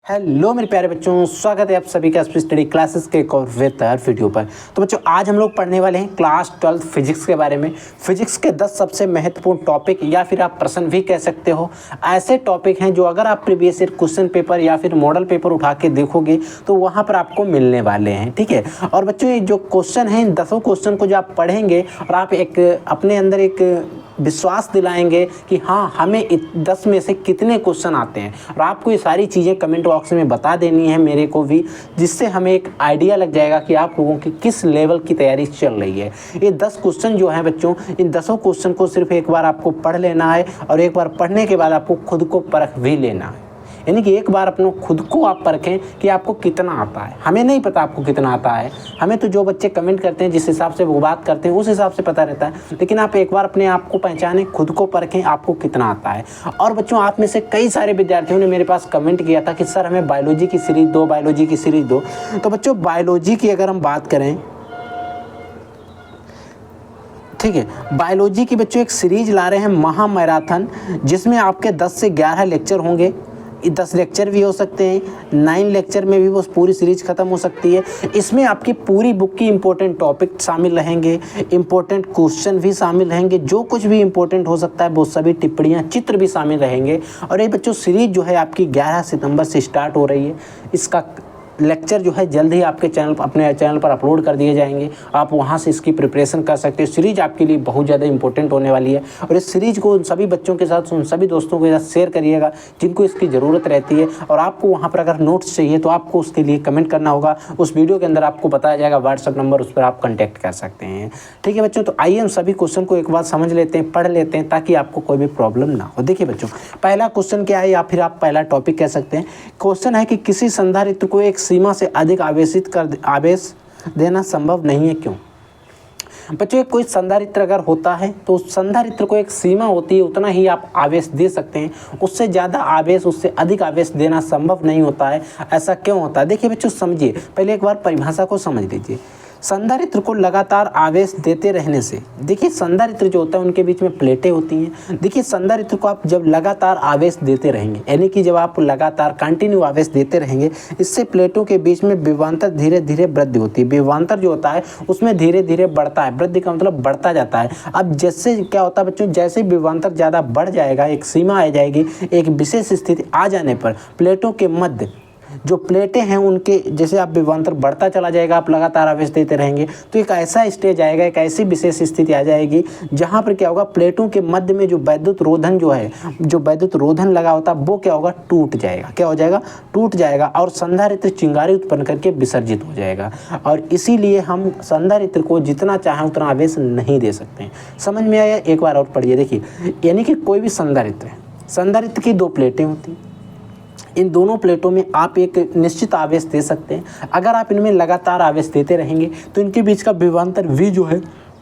Hello मेरे प्यारे बच्चों, स्वागत है आप सभी का स्टडी क्लासेस के एक और बेहतर वीडियो पर। तो बच्चों, आज हम लोग पढ़ने वाले हैं क्लास 12 फिजिक्स के बारे में। फिजिक्स के 10 सबसे महत्वपूर्ण टॉपिक या फिर आप प्रश्न भी कह सकते हो। ऐसे टॉपिक हैं जो अगर आप प्रीवियस ईयर क्वेश्चन पेपर या फिर मॉडल पेपर उठा के देखोगे तो वहाँ पर आपको मिलने वाले हैं, ठीक है। और बच्चों, ये जो क्वेश्चन हैं, इन 10 क्वेश्चन को जो आप पढ़ेंगे और आप एक अपने अंदर एक विश्वास दिलाएंगे कि हाँ, हमें 10 में से कितने क्वेश्चन आते हैं, और आपको ये सारी चीज़ें कमेंट बॉक्स में बता देनी है मेरे को भी, जिससे हमें एक आइडिया लग जाएगा कि आप लोगों की किस लेवल की तैयारी चल रही है। ये 10 क्वेश्चन जो हैं बच्चों, इन 10 क्वेश्चन को सिर्फ एक बार आपको पढ़ लेना है, और एक बार पढ़ने के बाद आपको खुद को परख भी लेना है। यानी कि एक बार अपने खुद को आप परखें कि आपको कितना आता है। हमें नहीं पता आपको कितना आता है, हमें तो जो बच्चे कमेंट करते हैं, जिस हिसाब से वो बात करते हैं, उस हिसाब से पता रहता है। लेकिन आप एक बार अपने आप को पहचानें, खुद को परखें, आपको कितना आता है। और बच्चों, आप में से कई सारे विद्यार्थियों ने मेरे पास कमेंट किया था कि सर हमें बायोलॉजी की सीरीज दो, बायोलॉजी की सीरीज दो। तो बच्चों, बायोलॉजी की अगर हम बात करें, ठीक है, बायोलॉजी की बच्चों एक सीरीज ला रहे हैं महा मैराथन, जिसमें आपके 10 से 11 लेक्चर होंगे। 10 लेक्चर भी हो सकते हैं, 9 लेक्चर में भी वो पूरी सीरीज खत्म हो सकती है। इसमें आपकी पूरी बुक की इंपॉर्टेंट टॉपिक शामिल रहेंगे, इंपॉर्टेंट क्वेश्चन भी शामिल रहेंगे, जो कुछ भी इंपॉर्टेंट हो सकता है वो सभी टिप्पणियाँ, चित्र भी शामिल रहेंगे। और ये बच्चों सीरीज जो है आपकी 11 सितंबर से स्टार्ट हो रही है। इसका लेक्चर जो है जल्द ही आपके चैनल, अपने चैनल पर अपलोड कर दिए जाएंगे। आप वहां से इसकी प्रिपरेशन कर सकते हो। सीरीज आपके लिए बहुत ज़्यादा इंपॉर्टेंट होने वाली है, और इस सीरीज को उन सभी बच्चों के साथ, उन सभी दोस्तों के साथ शेयर करिएगा जिनको इसकी ज़रूरत रहती है। और आपको वहां पर अगर नोट्स चाहिए तो आपको उसके लिए कमेंट करना होगा। उस वीडियो के अंदर आपको बताया जाएगा व्हाट्सअप नंबर, उस पर आप कॉन्टैक्ट कर सकते हैं, ठीक है बच्चों। तो आइए हम सभी क्वेश्चन को एक बार समझ लेते हैं, पढ़ लेते हैं, ताकि आपको कोई भी प्रॉब्लम ना हो। देखिए बच्चों, पहला क्वेश्चन क्या है, या फिर आप पहला टॉपिक कह सकते हैं। क्वेश्चन है कि किसी संधारित्र को एक सीमा से अधिक आवेश देना संभव नहीं है, क्यों? बच्चों, कोई संधारित्र अगर होता है तो उस संधारित्र को एक सीमा होती है, उतना ही आप आवेश दे सकते हैं। उससे ज़्यादा आवेश, उससे अधिक आवेश देना संभव नहीं होता है। ऐसा क्यों होता है? देखिए बच्चों, समझिए, पहले एक बार परिभाषा को समझ लीजिए। संधारित्र को लगातार आवेश देते रहने से, देखिए संधारित्र जो होता है उनके बीच में प्लेटें होती हैं। देखिए संधारित्र को आप जब लगातार आवेश देते रहेंगे, यानी कि जब आप लगातार कंटिन्यू आवेश देते रहेंगे, इससे प्लेटों के बीच में विभवांतर धीरे धीरे वृद्धि होती है। विभवांतर जो होता है उसमें धीरे धीरे बढ़ता है, वृद्धि का मतलब बढ़ता जाता है। अब जैसे क्या होता है बच्चों, जैसे विभवांतर ज़्यादा बढ़ जाएगा, एक सीमा आ जाएगी, एक विशेष स्थिति आ जाने पर प्लेटों के मध्य जो प्लेटें हैं उनके, जैसे आप विभवांतर बढ़ता चला जाएगा, आप लगातार आवेश देते रहेंगे, तो एक ऐसा स्टेज आएगा, एक ऐसी विशेष स्थिति आ जाएगी जहां पर क्या होगा, प्लेटों के मध्य में जो वैद्युत रोधन जो है, जो वैद्युत रोधन लगा होता है, वो क्या होगा, टूट जाएगा। क्या हो जाएगा? टूट जाएगा, और संधारित्र चिंगारी उत्पन्न करके विसर्जित हो जाएगा। और इसीलिए हम संधारित्र को जितना चाहें उतना आवेश नहीं दे सकते हैं। समझ में आया? एक बार और पढ़िए। देखिए, यानी कि कोई भी संधारित्र है, संधारित्र की 2 प्लेटें होती हैं। इन दोनों प्लेटों में आप एक निश्चित आवेश दे सकते हैं। अगर आप इनमें लगातार आवेश देते रहेंगे तो इनके बीच का विभवांतर V जो है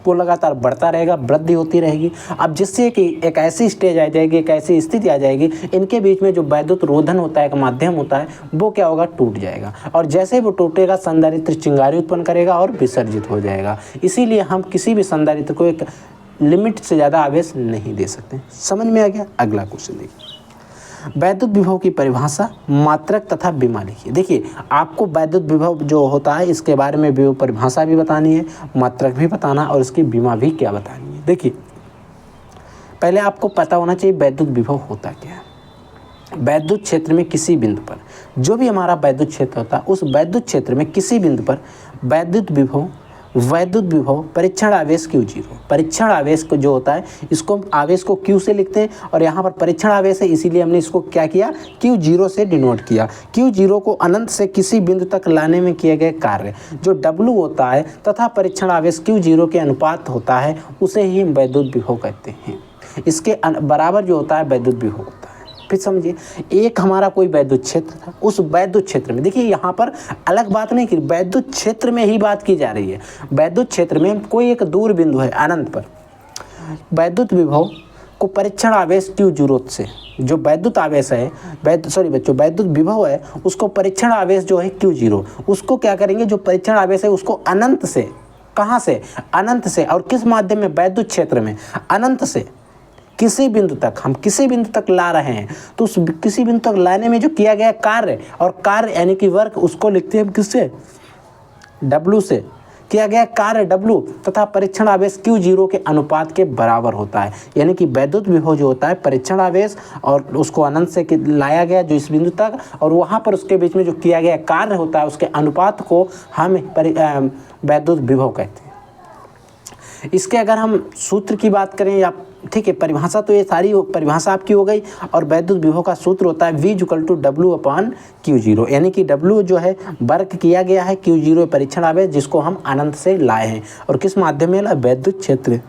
वो लगातार बढ़ता रहेगा, वृद्धि होती रहेगी। अब जिससे कि एक ऐसी स्टेज आ जाएगी, एक ऐसी स्थिति आ जाएगी, इनके बीच में जो वैद्युत रोधन होता है, एक माध्यम होता है, वो क्या होगा, टूट जाएगा। और जैसे वो टूटेगा, संधारित्र चिंगारी उत्पन्न करेगा और विसर्जित हो जाएगा। इसीलिए हम किसी भी संधारित्र को एक लिमिट से ज़्यादा आवेश नहीं दे सकते। समझ में आ गया? अगला क्वेश्चन देखिए। वैद्युत विभव की परिभाषा, मात्रक तथा विमा लिखिए। देखिए, आपको वैद्युत विभव जो होता है इसके बारे में भी परिभाषा भी बतानी है, मात्रक भी बताना, और इसकी विमा भी क्या बतानी है। देखिए, पहले आपको पता होना चाहिए वैद्युत विभव होता क्या है। वैद्युत क्षेत्र में किसी बिंदु पर, जो भी हमारा वैद्युत क्षेत्र होता है, उस वैद्युत क्षेत्र में किसी बिंदु पर वैद्युत विभव परीक्षण आवेश Q0, परीक्षण आवेश को जो होता है, इसको आवेश को Q से लिखते हैं, और यहाँ पर परीक्षण आवेश है, इसीलिए हमने इसको क्या किया, Q0 से डिनोट किया। Q0 को अनंत से किसी बिंदु तक लाने में किए गए कार्य, जो W होता है तथा परीक्षण आवेश Q0 के अनुपात होता है, उसे ही हम वैद्युत विभव कहते हैं। इसके बराबर जो होता है वैद्युत विभव होता है। फिर समझिए, एक हमारा कोई वैद्युत क्षेत्र था, उस वैद्युत क्षेत्र में, देखिए यहाँ पर अलग बात नहीं की, वैद्युत क्षेत्र में ही बात की जा रही है। वैद्युत क्षेत्र में कोई एक दूर बिंदु है अनंत पर, वैद्युत विभव को परीक्षण आवेश Q0 से, जो वैद्युत आवेश है, वैद्युत विभव है, उसको परीक्षण आवेश जो है Q0, उसको क्या करेंगे, जो परीक्षण आवेश है उसको अनंत से, कहाँ से, अनंत से, और किस माध्यम में, वैद्युत क्षेत्र में, अनंत से किसी बिंदु तक, हम किसी बिंदु तक ला रहे हैं, तो उस किसी बिंदु तक लाने में जो किया गया कार्य, और कार्य यानी कि वर्क, उसको लिखते हैं किससे, W से। किया गया कार्य W तथा परीक्षण आवेश Q0 के अनुपात के बराबर होता है। यानी कि वैद्युत विभव जो होता है परीक्षण आवेश और उसको अनंत से लाया गया जो इस बिंदु तक, और वहाँ पर उसके बीच में जो किया गया कार्य होता है उसके अनुपात को हम वैद्युत विभव कहते हैं। इसके अगर हम सूत्र की बात करें या ठीक है, परिभाषा तो ये सारी परिभाषा आपकी हो गई। और वैद्युत विभव का सूत्र होता है V = W/Q0, यानी कि W जो है वर्ग किया गया है, Q0 परीक्षण आवेश जिसको हम अनंत से लाए हैं, और किस माध्यम में, वैद्युत क्षेत्र।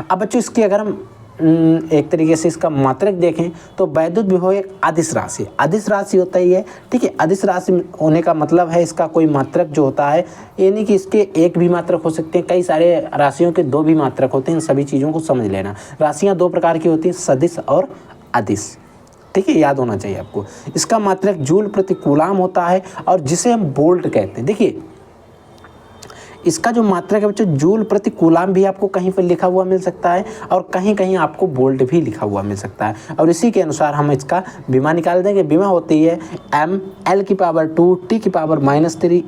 अब बच्चों इसकी अगर हम एक तरीके से इसका मात्रक देखें तो वैद्युत विभव एक अदिश राशि, अदिश राशि होता ही है, ठीक है। अदिश राशि होने का मतलब है इसका कोई मात्रक जो होता है, यानी कि इसके एक भी मात्रक हो सकते हैं, कई सारे राशियों के दो भी मात्रक होते हैं। इन सभी चीज़ों को समझ लेना। राशियाँ दो प्रकार की होती हैं, सदिश और अदिश, ठीक है, याद होना चाहिए आपको। इसका मात्रक जूल प्रति कूलाम होता है और जिसे हम वोल्ट कहते हैं। देखिए इसका जो मात्रक है बच्चों, जूल प्रति कूलाम भी आपको कहीं पर लिखा हुआ मिल सकता है और कहीं कहीं आपको वोल्ट भी लिखा हुआ मिल सकता है, और इसी के अनुसार हम इसका विमा निकाल देंगे। विमा होती है m/L⁻², T⁻³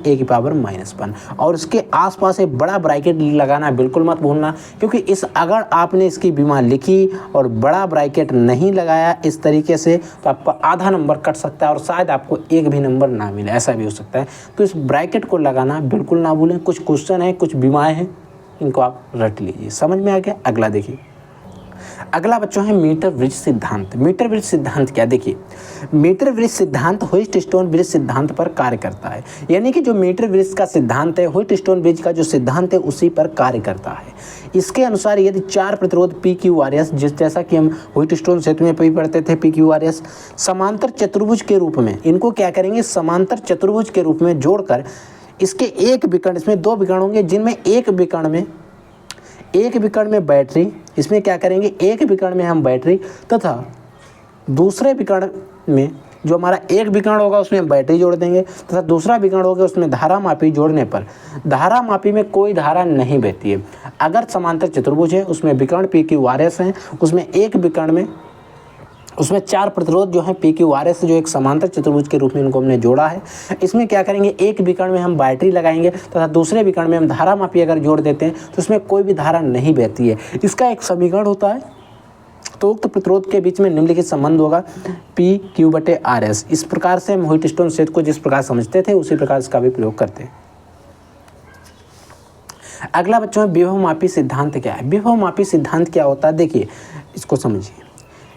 A⁻−1, और इसके आसपास एक बड़ा ब्रैकेट लगाना बिल्कुल मत भूलना, क्योंकि इस अगर आपने इसकी विमा लिखी और बड़ा ब्रैकेट नहीं लगाया इस तरीके से तो आपका आधा नंबर कट सकता है और शायद आपको एक भी नंबर ना मिले, ऐसा भी हो सकता है। तो इस ब्रैकेट को लगाना बिल्कुल ना भूलें। कुछ क्वेश्चन है, कुछ बीमाएं हैं, इनको आप रट लीजिए। समझ में आ गया? अगला देखिए, अगला बच्चों है मीटर ब्रिज सिद्धांत। मीटर ब्रिज सिद्धांत क्या? देखिए मीटर ब्रिज सिद्धांत व्हिटस्टोन ब्रिज सिद्धांत पर कार्य करता है, यानी कि जो मीटर ब्रिज का सिद्धांत है व्हिटस्टोन ब्रिज का जो सिद्धांत है उसी पर कार्य करता है। इसके अनुसार यदि चार प्रतिरोध PQRS, जैसा कि हम व्हिटस्टोन सेतु में भी पढ़ते थे PQRS, समांतर चतुर्भुज के रूप में, इनको क्या करेंगे, समांतर चतुर्भुज के रूप में जोड़कर इसके एक विकर्ण, इसमें दो विकर्ण होंगे जिनमें एक विकर्ण में बैटरी, इसमें क्या करेंगे, एक विकर्ण में हम बैटरी तथा दूसरे विकर्ण में जो हमारा एक विकर्ण होगा उसमें बैटरी जोड़ देंगे तथा दूसरा विकर्ण होगा उसमें धारा मापी जोड़ने पर धारा मापी में कोई धारा नहीं बहती है। अगर समांतर चतुर्भुज है उसमें विकर्ण PQRS हैं, उसमें एक विकर्ण में उसमें चार प्रतिरोध जो है PQRS जो एक समांतर चतुर्भुज के रूप में इनको हमने जोड़ा है। इसमें क्या करेंगे, एक विकर्ण में हम बैटरी लगाएंगे तथा दूसरे विकर्ण में हम धारा मापी अगर जोड़ देते हैं तो उसमें कोई भी धारा नहीं बहती है। इसका एक समीकरण होता है, तो उक्त प्रतिरोध के बीच में निम्नलिखित संबंध होगा PQ/RS। इस प्रकार से हम व्हिटस्टोन सेतु को जिस प्रकार समझते थे उसी प्रकार इसका भी प्रयोग करते हैं। अगला बच्चों में विभव मापी सिद्धांत क्या है। विभव मापी सिद्धांत क्या होता है, देखिए इसको समझिए।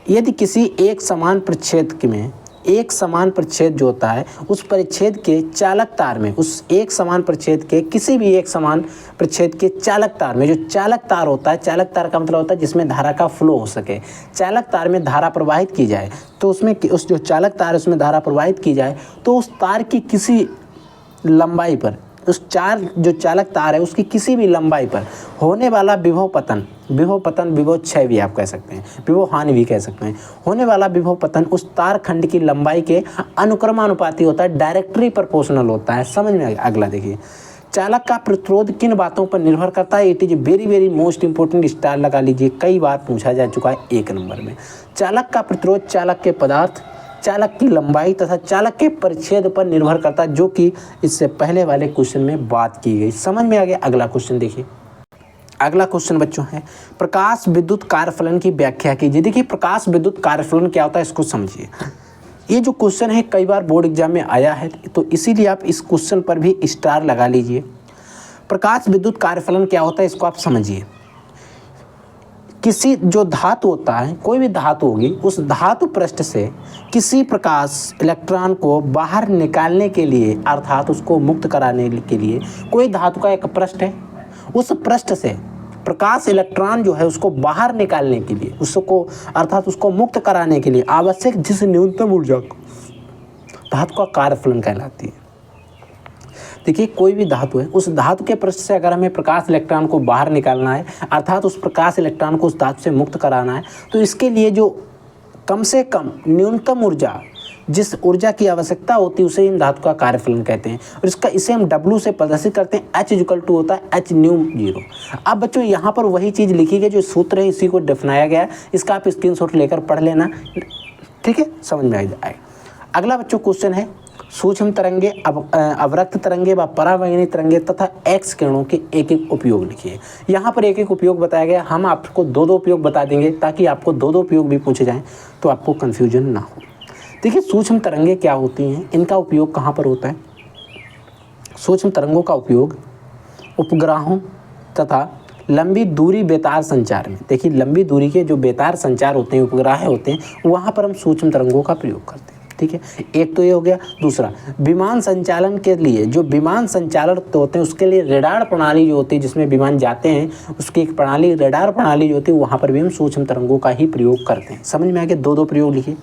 यदि किसी एक समान परिच्छेद में एक समान परिच्छेद जो होता है उस परिच्छेद के चालक तार में, उस एक समान परिच्छेद के किसी भी एक समान परिच्छेद के चालक तार में, जो चालक तार होता है, चालक तार का मतलब होता है जिसमें धारा का फ्लो हो सके, चालक तार में धारा प्रवाहित की जाए, तो उसमें उस जो चालक तार है उसमें धारा प्रवाहित की जाए तो उस तार की किसी लंबाई पर, उस जो चालक तार है उसकी किसी भी लंबाई पर होने वाला विभव पतन, विभव क्षय भी आप कह सकते हैं, विभव हानि भी कह सकते हैं, होने वाला विभव पतन उस तार खंड की लंबाई के अनुक्रमानुपाती होता है, डायरेक्टली प्रोपोर्शनल होता है। समझ में आ गया? अगला देखिए, चालक का प्रतिरोध किन बातों पर निर्भर करता है। It is very very most important, star लगा लीजिए, कई बार पूछा जा चुका है एक नंबर में। चालक का प्रतिरोध चालक के पदार्थ, चालक की लंबाई तथा चालक के परिच्छेद पर निर्भर करता है, जो कि इससे पहले वाले क्वेश्चन में बात की गई। समझ में आ गया? अगला क्वेश्चन देखिए, अगला क्वेश्चन बच्चों है प्रकाश विद्युत कार्यफलन की व्याख्या कीजिए। देखिए प्रकाश विद्युत कार्यफलन क्या होता है इसको समझिए। ये जो क्वेश्चन है कई बार बोर्ड एग्जाम में आया है, तो इसीलिए आप इस क्वेश्चन पर भी स्टार लगा लीजिए। प्रकाश विद्युत कार्यफलन क्या होता है इसको आप समझिए। किसी जो धातु होता है, कोई भी धातु होगी, उस धातु पृष्ठ से किसी प्रकाश इलेक्ट्रॉन को बाहर निकालने के लिए, अर्थात उसको मुक्त कराने के लिए, कोई धातु का एक पृष्ठ है, उस पृष्ठ से प्रकाश इलेक्ट्रॉन जो है उसको बाहर निकालने के लिए, उसको अर्थात उसको मुक्त कराने के लिए आवश्यक जिस न्यूनतम ऊर्जा को धातु का कार्यफलन कहलाती है। देखिए कोई भी धातु है, उस धातु के पृष्ठ से अगर हमें प्रकाश इलेक्ट्रॉन को बाहर निकालना है, अर्थात उस प्रकाश इलेक्ट्रॉन को उस धातु से मुक्त कराना है, तो इसके लिए जो कम से कम न्यूनतम ऊर्जा जिस ऊर्जा की आवश्यकता होती है उसे हम धातु का कार्यफलन कहते हैं, और इसे हम W से प्रदर्शित करते हैं। H इक्वल टू होता है H न्यू 0। अब बच्चों यहाँ पर वही चीज़ लिखी गई, जो सूत्र है इसी को दफनाया गया है, इसका आप स्क्रीनशॉट लेकर पढ़ लेना, ठीक है, समझ में आ जाएगा। अगला बच्चों क्वेश्चन है सूक्ष्म तरंगे, अवरक्त तरंगे व परावैंगनी तरंगे तथा एक्स किरणों के एक एक उपयोग लिखिए। यहाँ पर एक एक उपयोग बताया गया, हम आपको दो दो उपयोग बता देंगे ताकि आपको दो दो उपयोग भी पूछे जाएं तो आपको कन्फ्यूजन ना हो। देखिए सूक्ष्म तरंगे क्या होती हैं, इनका उपयोग कहाँ पर होता है। सूक्ष्म तरंगों का उपयोग उपग्रहों तथा लंबी दूरी बेतार संचार में, देखिए लंबी दूरी के जो बेतार संचार होते हैं, उपग्रह होते हैं, वहाँ पर हम सूक्ष्म तरंगों का प्रयोग करते हैं, ठीक है। एक तो ये हो गया। दूसरा, विमान संचालन के लिए, जो विमान संचालक होते हैं उसके लिए रेडार प्रणाली जो होती है, जिसमें विमान जाते हैं उसकी एक प्रणाली रेडार प्रणाली जो होती है, वहाँ पर भी हम सूक्ष्म तरंगों का ही प्रयोग करते हैं। समझ में आ गया, दो दो प्रयोग लिखिए।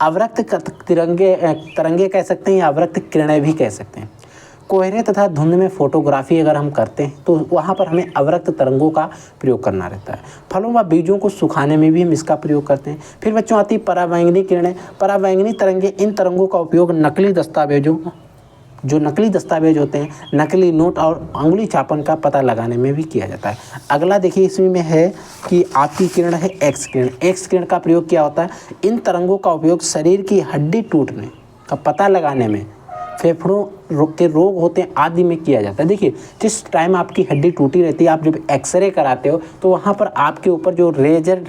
अवरक्त तरंगे कह सकते हैं या अवरक्त किरणें भी कह सकते हैं। कोहरे तथा धुंध में फोटोग्राफी अगर हम करते हैं तो वहाँ पर हमें अवरक्त तरंगों का प्रयोग करना रहता है। फलों व बीजों को सुखाने में भी हम इसका प्रयोग करते हैं। फिर बच्चों आती है परावैंगनी किरणें। परावैंगनी तरंगे, इन तरंगों का उपयोग नकली दस्तावेजों, जो नकली दस्तावेज होते हैं, नकली नोट और अंगुली छापन का पता लगाने में भी किया जाता है। अगला देखिए इसमें है कि आपकी किरण है एक्स किरण। एक्स किरण का प्रयोग क्या होता है, इन तरंगों का उपयोग शरीर की हड्डी टूटने का पता लगाने में, फेफड़ों के रोग होते हैं आदि में किया जाता है। देखिए जिस टाइम आपकी हड्डी टूटी रहती है, आप जब एक्सरे कराते हो तो वहाँ पर आपके ऊपर जो लेजर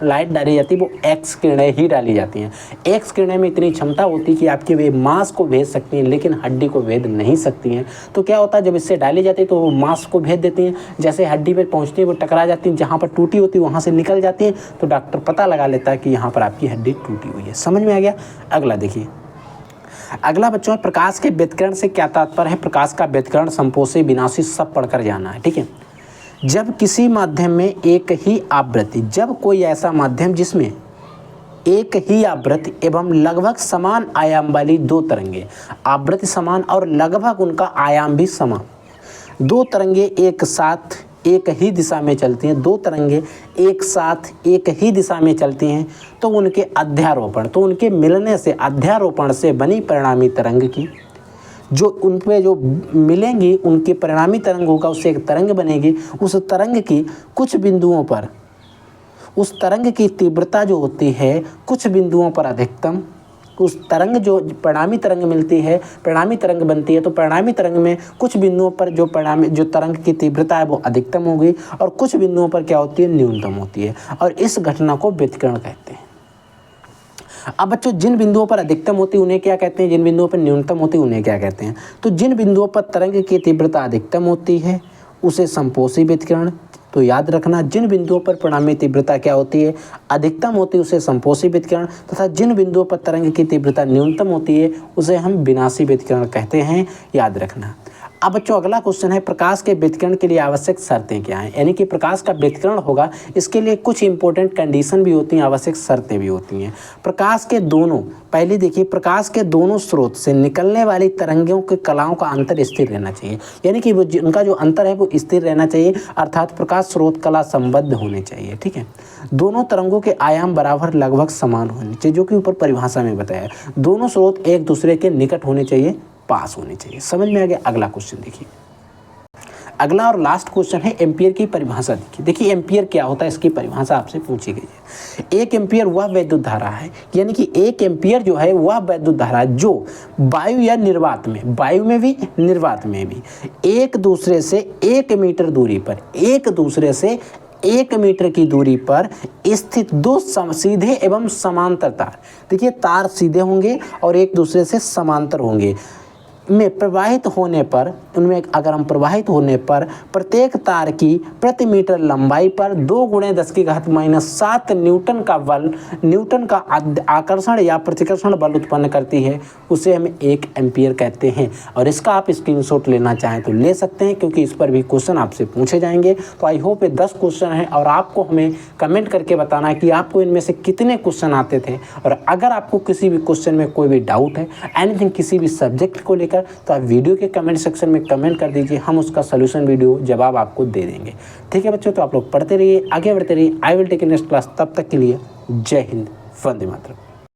लाइट डाली जाती है वो एक्स किरणें ही डाली जाती हैं। एक्स किरणें में इतनी क्षमता होती है कि आपके वे मांस को भेद सकती हैं लेकिन हड्डी को भेद नहीं सकती हैं। तो क्या होता है, जब इससे डाली जाती है तो वो मांस को भेद देती हैं, जैसे हड्डी पर पहुँचती है वो टकरा जाती है, जहाँ पर टूटी होती है वहाँ से निकल जाती है, तो डॉक्टर पता लगा लेता है कि यहाँ पर आपकी हड्डी टूटी हुई है। समझ में आ गया। अगला देखिए, अगला बच्चों प्रकाश के व्यतिकरण से क्या तात्पर्य है। प्रकाश का व्यतिकरण, संपोषी, विनाशी सब पढ़कर जाना है, ठीक है। जब किसी माध्यम में एक ही आवृत्ति, जब कोई ऐसा माध्यम जिसमें एक ही आवृत्ति एवं लगभग समान आयाम वाली दो तरंगे, आवृत्ति समान और लगभग उनका आयाम भी समान, दो तरंगे एक साथ एक ही दिशा में चलती हैं, दो तरंगे एक साथ एक ही दिशा में चलती हैं, तो उनके अध्यारोपण, तो उनके मिलने से, अध्यारोपण से बनी परिणामी तरंग की, जो उन पे जो मिलेंगी उनकी परिणामी तरंग होगा, उससे एक तरंग बनेगी। उस तरंग की कुछ बिंदुओं पर, उस तरंग की तीव्रता जो होती है कुछ बिंदुओं पर अधिकतम, उस तरंग जो परिणामी तरंग मिलती है, परिणामी तरंग बनती है, तो परिणामी तरंग में कुछ बिंदुओं पर जो तरंग की तीव्रता है वो अधिकतम होगी और कुछ बिंदुओं पर क्या होती है, न्यूनतम होती है, और इस घटना को व्यतिकरण कहते हैं। अब बच्चों जिन बिंदुओं पर अधिकतम होती है उन्हें क्या कहते हैं, जिन बिंदुओं पर न्यूनतम होती है उन्हें क्या कहते हैं। तो जिन बिंदुओं पर तरंग की तीव्रता अधिकतम होती है उसे संपोषी व्यतिकरण, तो याद रखना, जिन बिंदुओं पर परिणामी तीव्रता क्या होती है, अधिकतम होती है, उसे संपोषी व्यतिकरण, तथा जिन बिंदुओं पर तरंग की तीव्रता न्यूनतम होती है उसे हम विनाशी व्यतिकरण कहते हैं, याद रखना। अब बच्चों अगला क्वेश्चन है, प्रकाश के व्यतिकरण के लिए आवश्यक शर्तें क्या हैं। यानी कि प्रकाश का व्यतिकरण होगा, इसके लिए कुछ इंपॉर्टेंट कंडीशन भी होती हैं, आवश्यक शर्तें भी होती हैं। प्रकाश के दोनों, पहले देखिए, प्रकाश के दोनों स्रोत से निकलने वाली तरंगों के कलाओं का अंतर स्थिर रहना चाहिए। यानी कि वो उनका जो अंतर है वो स्थिर रहना चाहिए, अर्थात प्रकाश स्रोत कला संबद्ध होने चाहिए, ठीक है। दोनों तरंगों के आयाम बराबर लगभग समान होने चाहिए, जो कि ऊपर परिभाषा में बताया है। दोनों स्रोत एक दूसरे के निकट होने चाहिए, पास होने चाहिए। समझ में आ गया। अगला क्वेश्चन देखिए, अगला और लास्ट क्वेश्चन है एम्पियर की परिभाषा। देखिए एम्पियर क्या होता है, इसकी परिभाषा आपसे पूछी गई है। एक एम्पियर वह वैद्युत धारा है, यानी कि एक एम्पियर जो है वह वैद्युत धारा जो वायु या निर्वात में, वायु में भी निर्वात में भी, एक दूसरे से 1 मीटर दूरी पर, एक दूसरे से 1 मीटर की दूरी पर स्थित दो सीधे एवं समांतर तार, देखिए तार सीधे होंगे और एक दूसरे से समांतर होंगे, में प्रवाहित होने पर, उनमें अगर हम प्रवाहित होने पर प्रत्येक तार की प्रति मीटर लंबाई पर 2 × 10⁻⁷ न्यूटन का बल, न्यूटन का आकर्षण या प्रतिकर्षण बल उत्पन्न करती है, उसे हम 1 एम्पियर कहते हैं। और इसका आप स्क्रीनशॉट लेना चाहें तो ले सकते हैं, क्योंकि इस पर भी क्वेश्चन आपसे पूछे जाएंगे। तो आई होप ये 10 क्वेश्चन हैं और आपको हमें कमेंट करके बताना है कि आपको इनमें से कितने क्वेश्चन आते थे। और अगर आपको किसी भी क्वेश्चन में कोई भी डाउट है, एनीथिंग किसी भी सब्जेक्ट को लेकर, तो आप वीडियो के कमेंट सेक्शन में कमेंट कर दीजिए, हम उसका सॉल्यूशन वीडियो जवाब आपको दे देंगे। ठीक है बच्चों, तो आप लोग पढ़ते रहिए, आगे बढ़ते रहिए। I will take next class. तब तक के लिए जय हिंद, वंदे मातरम।